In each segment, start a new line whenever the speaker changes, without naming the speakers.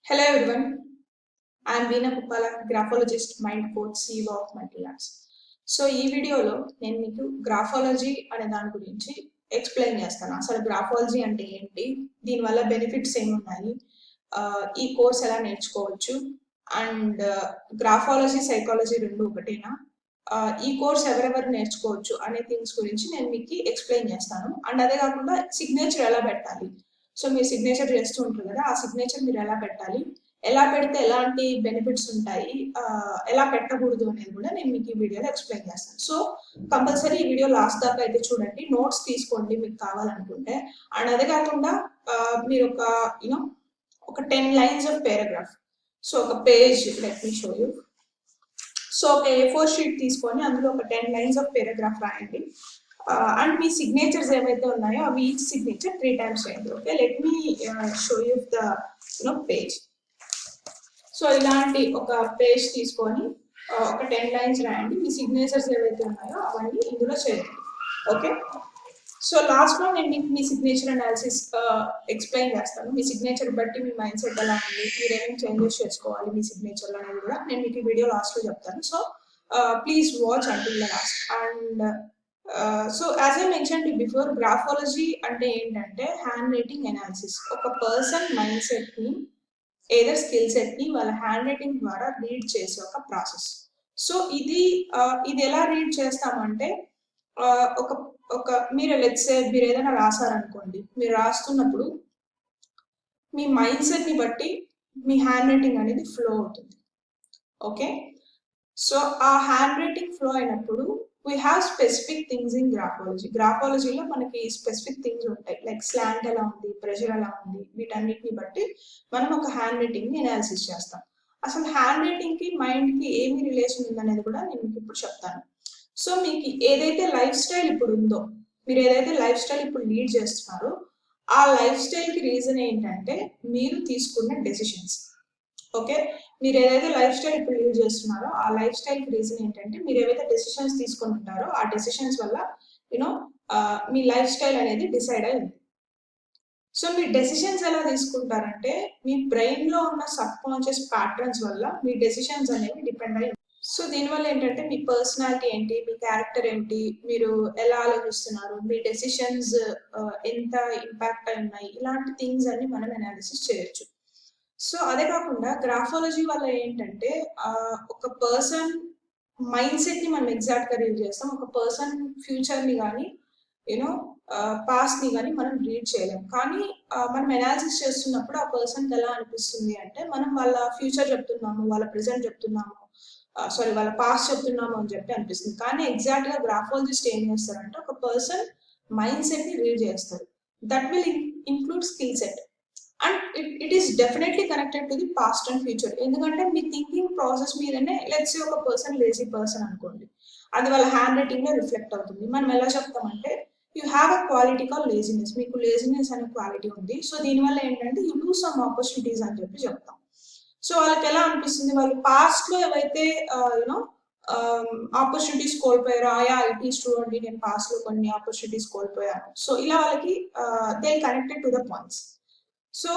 Hello everyone, I am Veena Kuppala, graphologist, mind coach, CEO of Multilabs. So ఈ వీడియోలో నేను మీకు graphology అనే దాని గురించి ఎక్స్ప్లెయిన్ చేస్తాను. అసలు గ్రాఫాలజీ అంటే ఏంటి, దీనివల్ల బెనిఫిట్స్ ఏమున్నాయి, ఈ కోర్స్ ఎలా నేర్చుకోవచ్చు, అండ్ గ్రాఫాలజీ సైకాలజీ రెండు ఒకటేనా, ఈ కోర్స్ ఎవరెవరు నేర్చుకోవచ్చు అనే థింగ్స్ గురించి నేను మీకు ఎక్స్ప్లెయిన్ చేస్తాను. అండ్ అదే కాకుండా సిగ్నేచర్ ఎలా పెట్టాలి, సో మీరు సిగ్నేచర్ చేస్తూ ఉంటారు కదా, ఆ సిగ్నేచర్ మీరు ఎలా పెట్టాలి, ఎలా పెడితే ఎలాంటి బెనిఫిట్స్ ఉంటాయి, ఎలా పెట్టకూడదు అనేది కూడా నేను మీకు ఈ వీడియోలో ఎక్స్ప్లెయిన్ చేస్తాను. సో కంపల్సరీ ఈ వీడియో లాస్ట్ దాకా అయితే చూడండి, నోట్స్ తీసుకోండి మీకు కావాలనుకుంటే. అండ్ అదే కాకుండా మీరు ఒక 10 లైన్స్ ఆఫ్ పారాగ్రాఫ్, సో ఒక page, let me show you. So ఒక A4 షీట్ తీసుకొని అందులో ఒక 10 లైన్స్ ఆఫ్ పారాగ్రాఫ్ రాయండి. అండ్ మీ సిగ్నేచర్స్ ఏవైతే ఉన్నాయో అవి ఈచ్ సిగ్నేచర్ 3 times చేయండి. Okay, let me show you the page. So ఇలాంటి ఒక పేజ్ తీసుకొని ఒక 10 లైన్స్ రాయండి. మీ సిగ్నేచర్స్ ఏవైతే ఉన్నాయో అవన్నీ ఇందులో చేయండి. ఓకే, సో లాస్ట్ లో నేను మీకు మీ సిగ్నేచర్ అనాలిసిస్ ఎక్స్ప్లెయిన్ చేస్తాను. మీ సిగ్నేచర్ బట్టి మీ మైండ్ సెట్ ఎలా ఉంది, మీరు ఏమేమి చేంజెస్ చేసుకోవాలి మీ సిగ్నేచర్లో అనేది కూడా నేను మీకు ఈ వీడియో లాస్ట్ లో చెప్తాను. So please watch until the last. And so as I mention before, graphology అంటే ఏంటంటే హ్యాండ్ రైటింగ్ అనాలిసిస్. ఒక పర్సన్ మైండ్ సెట్ ని, ఏదర్ స్కిల్ సెట్ ని వాళ్ళ హ్యాండ్ రైటింగ్ ద్వారా రీడ్ చేసే ఒక ప్రాసెస్. సో ఇది ఎలా రీడ్ చేస్తామంటే, ఒక మీరు లెట్స్ సే మీరు ఏదైనా రాసారనుకోండి, మీరు రాస్తున్నప్పుడు మీ మైండ్ సెట్ ని బట్టి మీ హ్యాండ్ రైటింగ్ అనేది ఫ్లో అవుతుంది. ఓకే, సో ఆ హ్యాండ్ రైటింగ్ ఫ్లో అయినప్పుడు we have specific things in graphology. గ్రాఫాలజీలో మనకి స్పెసిఫిక్ థింగ్స్ ఉంటాయి, లైక్ స్లాంట్ ఎలా ఉంది, ప్రెషర్ ఎలా ఉంది, వీటన్నిటిని బట్టి మనం ఒక హ్యాండ్ రైటింగ్ ని అనాలిసిస్ చేస్తాం. అసలు హ్యాండ్ రైటింగ్ కి మైండ్ కి ఏమి రిలేషన్ ఉందనేది కూడా నేను మీకు ఇప్పుడు చెప్తాను. సో మీకు ఏదైతే లైఫ్ స్టైల్ ఇప్పుడు ఉందో, మీరు ఏదైతే లైఫ్ స్టైల్ ఇప్పుడు లీడ్ చేస్తున్నారో, ఆ లైఫ్ స్టైల్ కి రీజన్ ఏంటంటే మీరు తీసుకున్న డెసిషన్స్. ఓకే, మీరు ఏదైతే లైఫ్ స్టైల్ ఇప్పుడు లీడ్ చేస్తున్నారో ఆ లైఫ్ స్టైల్ కి రీజన్ ఏంటంటే మీరు ఏవైతే డెసిషన్స్ తీసుకొని ఉంటారో ఆ డెసిషన్స్ వల్ల మీ లైఫ్ స్టైల్ అనేది డిసైడ్ అయి ఉంది. సో మీ డెసిషన్స్ ఎలా తీసుకుంటారంటే మీ బ్రెయిన్ లో ఉన్న సబ్ కాన్షియస్ ప్యాటర్న్స్ వల్ల మీ డెసిషన్స్ అనేవి డిపెండ్ అయి. సో దీనివల్ల ఏంటంటే మీ పర్సనాలిటీ ఏంటి, మీ క్యారెక్టర్ ఏంటి, మీరు ఎలా ఆలోచిస్తున్నారు, మీ డెసిషన్స్ ఎంత ఇంపాక్ట్ అయి ఉన్నాయి, ఇలాంటి థింగ్స్ అన్ని మనం అనాలిసిస్ చేయొచ్చు. సో అదే కాకుండా గ్రాఫాలజీ వల్ల ఏంటంటే ఒక పర్సన్ మైండ్ సెట్ ని మనం ఎగ్జాక్ట్ గా రీడ్ చేస్తాం. ఒక పర్సన్ ఫ్యూచర్ ని కానీ పాస్ట్ ని కానీ మనం రీడ్ చేయలేం. కానీ మనం అనాలిసిస్ చేస్తున్నప్పుడు ఆ పర్సన్ ఎలా అనిపిస్తుంది అంటే, మనం వాళ్ళ ఫ్యూచర్ చెప్తున్నాము, వాళ్ళ ప్రెసెంట్ చెప్తున్నాము, వాళ్ళ పాస్ట్ చెప్తున్నాము అని చెప్పి అనిపిస్తుంది. కానీ ఎగ్జాక్ట్ గా గ్రాఫాలజిస్ట్ ఏం చేస్తారంటే ఒక పర్సన్ మైండ్ సెట్ ని రీడ్ చేస్తారు. That will include skill set and it is definitely connected to the past and future. ఎందుకంటే మీ థింకింగ్ ప్రాసెస్ మీదనే, లెట్స్ సే ఒక పర్సన్ లేజీ పర్సన్ అనుకోండి, అది వాళ్ళ హ్యాండ్ రైటింగ్ లో రిఫ్లెక్ట్ అవుతుంది. మనం ఎలా చెప్తామంటే you have a quality call laziness, మీకు లేజినెస్ అనే క్వాలిటీ ఉంది, సో దీనివల్ల ఏంటంటే యూ లూజ్ సమ్ ఆపర్చునిటీస్ అని చెప్పి చెప్తాం. సో వాళ్ళకి ఎలా అనిపిస్తుంది, వాళ్ళు పాస్ట్ లో ఏవైతే ఆపర్చునిటీస్ కోల్పోయారో, ఆయా ఐటీ స్టూడెంట్ నేను పాస్ట్ లో కొన్ని ఆపర్చునిటీస్ కోల్పోయాను, సో ఇలా వాళ్ళకి they connected to the points. So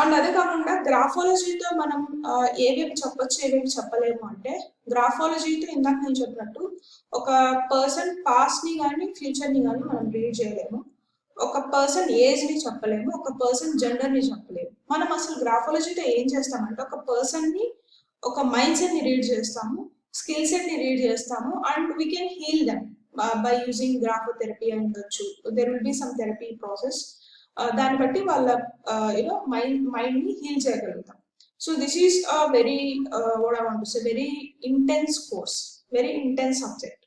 and అదే కాకుండా గ్రాఫాలజీతో మనం ఏవేవి చెప్పొచ్చు, ఏవేవి చెప్పలేము అంటే, గ్రాఫాలజీతో ఇందాక నేను చెప్పినట్టు ఒక పర్సన్ పాస్ట్ ని కానీ ఫ్యూచర్ ని కానీ మనం రీడ్ చేయలేము, ఒక పర్సన్ ఏజ్ ని చెప్పలేము, ఒక పర్సన్ జెండర్ ని చెప్పలేము. మనం అసలు గ్రాఫాలజీతో ఏం చేస్తామంటే ఒక పర్సన్ ని, ఒక మైండ్ సెట్ ని రీడ్ చేస్తాము, స్కిల్ సెట్ ని రీడ్ చేస్తాము, and we can heal them by using graphotherapy అని ఉండొచ్చు. There will be some therapy process, దాన్ని బట్టి వాళ్ళ మైండ్ ని హీల్ చేయగలుగుతాం. So this is very what I want to say, very intense course, very intense subject.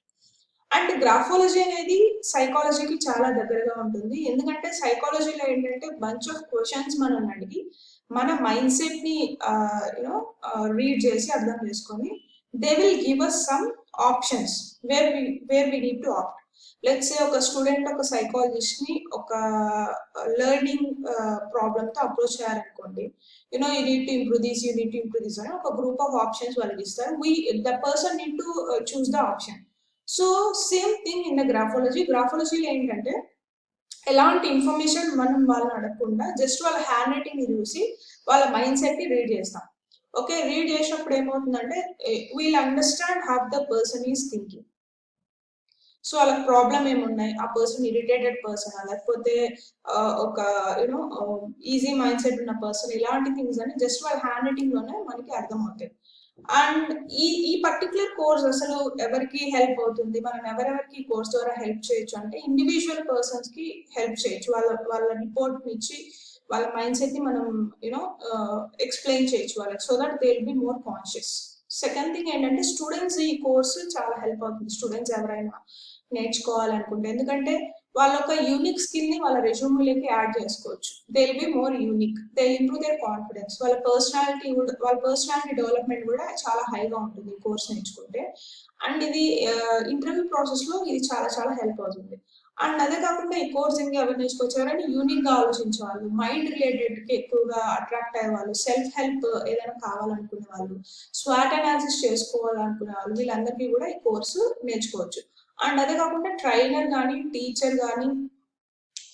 And graphology అనేది సైకాలజీకి చాలా దగ్గరగా ఉంటుంది. ఎందుకంటే సైకాలజీలో ఏంటంటే బంచ్ ఆఫ్ క్వశ్చన్స్ మనం అడిగి మన మైండ్ సెట్ ని రీడ్ చేసి అర్థం చేసుకొని they will give us some options where we need to opt. Let's say ఒక స్టూడెంట్ ఒక సైకాలజిస్ట్ ని ఒక లెర్నింగ్ ప్రాబ్లమ్ తో అప్రోచ్ చేయాలనుకోండి, you need to improve this, you need to improve this అని ఒక గ్రూప్ ఆఫ్ ఆప్షన్స్ వాళ్ళకి ఇస్తారు. The person need to choose the option. So same thing in the గ్రాఫాలజీలో ఏంటంటే ఎలాంటి ఇన్ఫర్మేషన్ మనం వాళ్ళని అడగకుండా జస్ట్ వాళ్ళ హ్యాండ్ రైటింగ్ చూసి వాళ్ళ మైండ్ సెట్ ని రీడ్ చేస్తాం. ఓకే, రీడ్ చేసినప్పుడు ఏమవుతుందంటే wheel understand how the person is thinking. So వాళ్ళకి ప్రాబ్లం ఏమున్నాయి, ఆ పర్సన్ ఇరిటేటెడ్ పర్సన్ లేకపోతే ఒక యూనో ఈజీ మైండ్ సెట్ ఉన్న పర్సన్, ఇలాంటి థింగ్స్ అని జస్ట్ వాళ్ళ హ్యాండ్ రైటింగ్ లోనే మనకి అర్థమవుతాయి. అండ్ ఈ పర్టికులర్ కోర్స్ అసలు ఎవరికి హెల్ప్ అవుతుంది, మనం ఎవరెవరికి కోర్స్ ద్వారా హెల్ప్ చేయొచ్చు అంటే ఇండివిజువల్ పర్సన్స్ కి హెల్ప్ చేయొచ్చు. వాళ్ళ రిపోర్ట్ ఇచ్చి వాళ్ళ మైండ్ సెట్ ని మనం యూనో ఎక్స్ప్లెయిన్ చేయొచ్చు వాళ్ళకి, so that they will be more conscious. Second thing ఏంటంటే స్టూడెంట్స్ ఈ కోర్సు చాలా హెల్ప్ అవుతుంది, స్టూడెంట్స్ ఎవరైనా నేర్చుకోవాలనుకుంటే. ఎందుకంటే వాళ్ళ ఒక యూనిక్ స్కిల్ ని వాళ్ళ రెజ్యూమ్లోకి యాడ్ చేసుకోవచ్చు. They will be more unique, they will improve their confidence, వాళ్ళ పర్సనాలిటీ డెవలప్మెంట్ కూడా చాలా హైగా ఉంటుంది ఈ కోర్స్ నేర్చుకుంటే. అండ్ ఇది ఇంటర్వ్యూ ప్రాసెస్ లో ఇది చాలా చాలా హెల్ప్ అవుతుంది. అండ్ అదే కాకుండా ఈ కోర్స్ ఇంకా ఎవరు నేర్చుకోవచ్చు, ఎవరైనా యూనిక్ గా ఆలోచించే వాళ్ళు, మైండ్ రిలేటెడ్ కి ఎక్కువగా అట్రాక్ట్ అయ్యే వాళ్ళు, సెల్ఫ్ హెల్ప్ ఏదైనా కావాలనుకునే వాళ్ళు, స్వాట్ అనాలిసిస్ చేసుకోవాలనుకునే వాళ్ళు, వీళ్ళందరికీ కూడా ఈ కోర్సు నేర్చుకోవచ్చు. అండ్ అదే కాకుండా ట్రైనర్ కానీ, టీచర్ కానీ,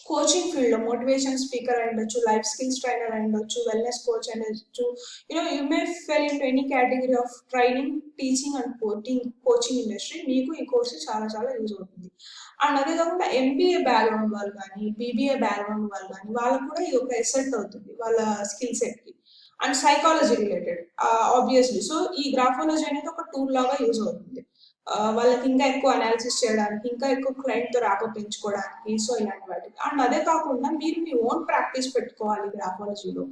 కోచింగ్ ఫీల్డ్ లో మోటివేషన్ స్పీకర్ అయి ఉండొచ్చు, లైఫ్ స్కిల్స్ ట్రైనర్ అయి ఉండొచ్చు, వెల్నెస్ కోచ్ అయి ఉండొచ్చు, you may fell in any category of training, teaching and coaching industry, మీకు ఈ కోర్సు చాలా చాలా యూజ్ అవుతుంది. అండ్ అదే కాకుండా ఎంబీఏ బ్యాక్గ్రౌండ్ వాళ్ళు కానీ, బీబీఏ బ్యాక్గ్రౌండ్ వాళ్ళు కానీ, వాళ్ళకు కూడా ఇది ఒక ఎసెట్ అవుతుంది వాళ్ళ స్కిల్ సెట్ కి. And psychology related obviously, so ఈ గ్రాఫాలజీ అనేది ఒక టూల్ లాగా యూజ్ అవుతుంది వాళ్ళకి ఇంకా ఎక్కువ అనాలిసిస్ చేయడానికి, ఇంకా ఎక్కువ క్లయింట్ తో ర్యాపో పెంచుకోవడానికి, సో ఇలాంటి వాటికి. అండ్ అదే కాకుండా మీరు మీ ఓన్ ప్రాక్టీస్ పెట్టుకోవాలి గ్రాఫాలజీలో.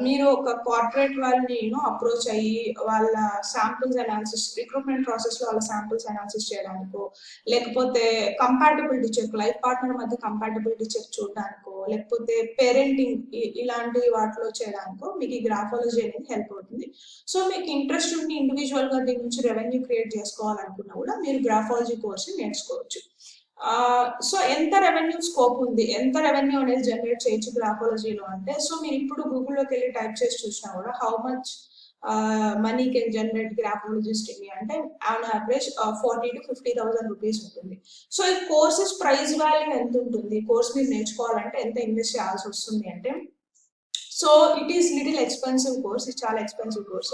మీరు ఒక కార్పొరేట్ వాళ్ళని అప్రోచ్ అయ్యి వాళ్ళ శాంపిల్స్ అనాలిసిస్, రిక్రూట్మెంట్ ప్రాసెస్ లో వాళ్ళ శాంపిల్స్ అనాలిసిస్ చేయడానికో, లేకపోతే కంపాటబిలిటీ చెక్, లైఫ్ పార్ట్నర్ మధ్య కంపాటబిలిటీ చెక్ చూడడానికో, లేకపోతే పేరెంటింగ్ ఇలాంటి వాటిలో చేయడానికో మీకు ఈ గ్రాఫాలజీ అనేది హెల్ప్ అవుతుంది. సో మీకు ఇంట్రెస్ట్ ఉండి ఇండివిజువల్ గా దీని నుంచి రెవెన్యూ క్రియేట్ చేసుకోవాలనుకున్నా కూడా మీరు గ్రాఫాలజీ కోర్స్ నేర్చుకోవచ్చు. సో ఎంత రెవెన్యూ స్కోప్ ఉంది, ఎంత రెవెన్యూ అనేది జనరేట్ చేయొచ్చు గ్రాఫాలజీలో అంటే, సో మీరు ఇప్పుడు గూగుల్లోకి వెళ్ళి టైప్ చేసి చూసినా కూడా how much money can generate graphologist in అంటే ఆన్ యావరేజ్ 40,000 to 50,000 రూపీస్ ఉంటుంది. సో ఈ కోర్సెస్ ప్రైస్ వాల్యూ ఎంత ఉంటుంది, కోర్స్ మీరు నేర్చుకోవాలంటే ఎంత ఇన్వెస్ట్ చేయాల్సి వస్తుంది అంటే, so it is little expensive course, ఇది చాలా ఎక్స్పెన్సివ్ కోర్స్.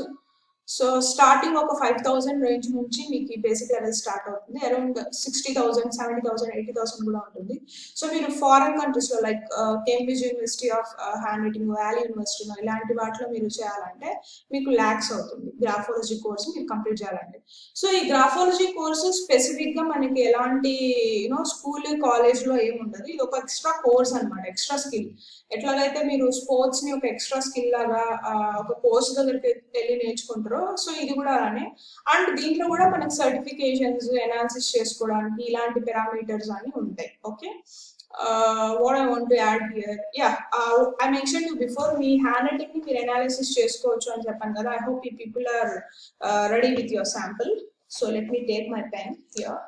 సో స్టార్టింగ్ ఒక 5,000 రేంజ్ నుంచి మీకు ఈ బేసిక్ లెవెల్ స్టార్ట్ అవుతుంది, అరౌండ్ 60,000, 70,000, 80,000 కూడా ఉంటుంది. సో మీరు ఫారెన్ కంట్రీస్ లో like Cambridge university of hand writing, valley university ఇలాంటి వాటిలో మీరు చేయాలంటే మీకు ల్యాక్స్ అవుతుంది గ్రాఫాలజీ కోర్స్ మీరు కంప్లీట్ చేయాలంటే. సో ఈ గ్రాఫాలజీ కోర్సు స్పెసిఫిక్ గా మనకి ఎలాంటి స్కూల్ కాలేజ్ లో ఏముండదు, ఇది ఒక ఎక్స్ట్రా కోర్స్ అనమాట, ఎక్స్ట్రా స్కిల్. ఎట్లాగైతే మీరు స్పోర్ట్స్ ని ఒక ఎక్స్ట్రా స్కిల్ లాగా ఒక కోర్స్ దగ్గరికి వెళ్ళి నేర్చుకుంటారో, సో ఇది కూడా అలానే. అండ్ దీంట్లో కూడా మనకి సర్టిఫికేషన్స్ అనాలిసిస్ చేసుకోవడానికి ఇలాంటి పారామీటర్స్ అని ఉంటాయి. Okay, what I want to add here, I mention you before, మీ హ్యాండ్ రైటింగ్ ని మీరు అనాలిసిస్ చేసుకోవచ్చు అని చెప్పాను కదా. I hope you people are ready with your sample. So let me take my pen here.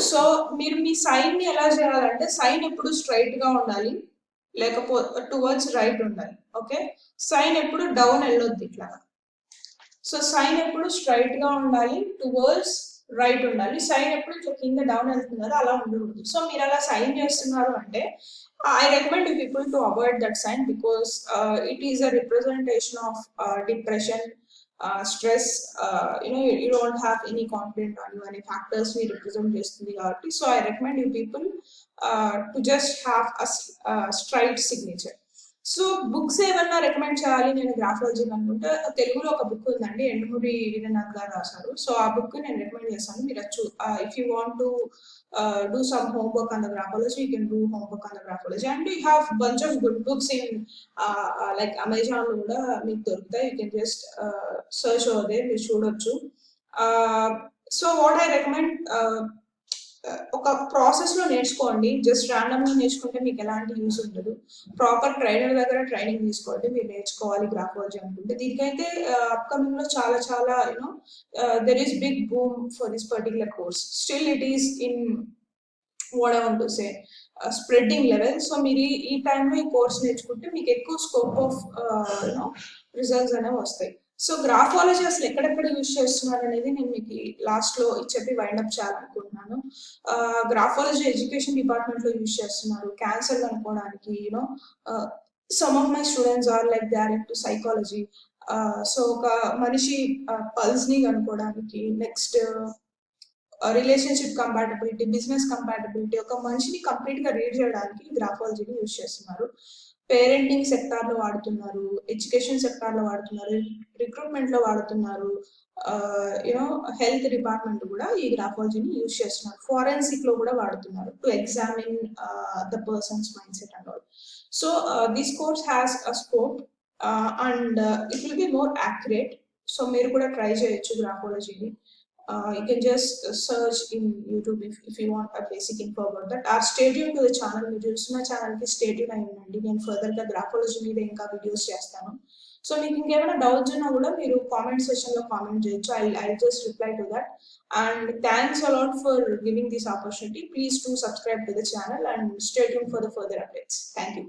So మీరు మీ sign ని ఎలా చేయాలంటే, సైన్ ఎప్పుడు స్ట్రైట్ గా ఉండాలి, లేకపోతే టువర్డ్స్ రైట్ ఉండాలి. ఓకే, సైన్ ఎప్పుడు డౌన్ వెళ్ళొద్దు ఇట్లా. సో సైన్ ఎప్పుడు స్ట్రైట్ గా ఉండాలి, టువర్డ్స్ రైట్ ఉండాలి. సైన్ ఎప్పుడు ఇట్లా కింద డౌన్ వెళ్తుంది కదా, అలా ఉండకూడదు. సో మీరు అలా సైన్ చేస్తున్నారు అంటే I recommend people to avoid that sign, because it is a representation of depression, stress, you don't have any confidence on you any factors we represent చేస్తుంది కాబట్టి. So I recommend you people to just have a straight signature. So books ఏమన్నా recommend చేయాలి నేను graphology అనుకుంటే, తెలుగులో ఒక book ఉందండి, ఎండమూరి వీరనాథ్ గారు రాశారు. సో ఆ బుక్ నేను రికమెండ్ చేస్తాను, మీరు if you want to do some homework on the graphology, you can do homework on the graphology. And we have bunch of good books in like Amazon lo kuda meeku dorukutayi, you can just search over there, మీరు చూడొచ్చు. So what I recommend, ఒక process లో నేర్చుకోండి, just random గా నేర్చుకుంటే మీకు ఎలాంటి use ఉండదు. ప్రాపర్ ట్రైనర్ దగ్గర ట్రైనింగ్ తీసుకోండి, మీరు నేర్చుకోవాలి గ్రాఫాలజీ అనుకుంటే. దీనికైతే అప్కమింగ్ లో చాలా చాలా there is big boom for this particular course. Still it is in what I want to say spreading level. So మీరు ఈ టైంలో ఈ కోర్స్ నేర్చుకుంటే మీకు ఎక్కువ స్కోప్ ఆఫ్ రిజల్ట్స్ అనేవి వస్తాయి. సో గ్రాఫాలజీ అసలు ఎక్కడెక్కడ యూజ్ చేస్తున్నారు అనేది నేను మీకు లాస్ట్లో చెప్పి వైండప్ చేయాలనుకుంటున్నాను. గ్రాఫాలజీ ఎడ్యుకేషన్ డిపార్ట్మెంట్లో యూజ్ చేస్తున్నారు, క్యాన్సర్ కనుక్కోవడానికి. You know some of my students are like they are into psychology. So ఒక మనిషి పల్స్ని కనుక్కోవడానికి, next relationship compatibility, business compatibility, ఒక మనిషిని కంప్లీట్గా రీడ్ చేయడానికి గ్రాఫాలజీని యూజ్ చేస్తున్నారు. పేరెంటింగ్ సెక్టార్లో వాడుతున్నారు, ఎడ్యుకేషన్ సెక్టార్లో వాడుతున్నారు, రిక్రూట్మెంట్లో వాడుతున్నారు, యూనో హెల్త్ డిపార్ట్మెంట్ కూడా ఈ గ్రాఫాలజీని యూజ్ చేస్తున్నారు. ఫారెన్సిక్లో కూడా వాడుతున్నారు to examine the persons mind set and all. So this course has a scope and it will be more accurate. So మీరు కూడా ట్రై చేయొచ్చు గ్రాఫాలజీని. You can just search in YouTube if you want a basic info about that. Or stay tuned to the channel. మీరు చూస్తున్న ఛానల్కి stay tuned అయి ఉండండి. నేను ఫర్దర్గా గ్రాఫాలజీ మీద ఇంకా వీడియోస్ చేస్తాను. సో మీకు ఇంకేమైనా డౌట్స్ ఉన్నా కూడా మీరు కామెంట్ సెక్షన్లో కామెంట్ చేయొచ్చు. I just reply to that. And thanks a lot for giving this opportunity. Please do subscribe to the channel and stay tuned for the further updates. Thank you.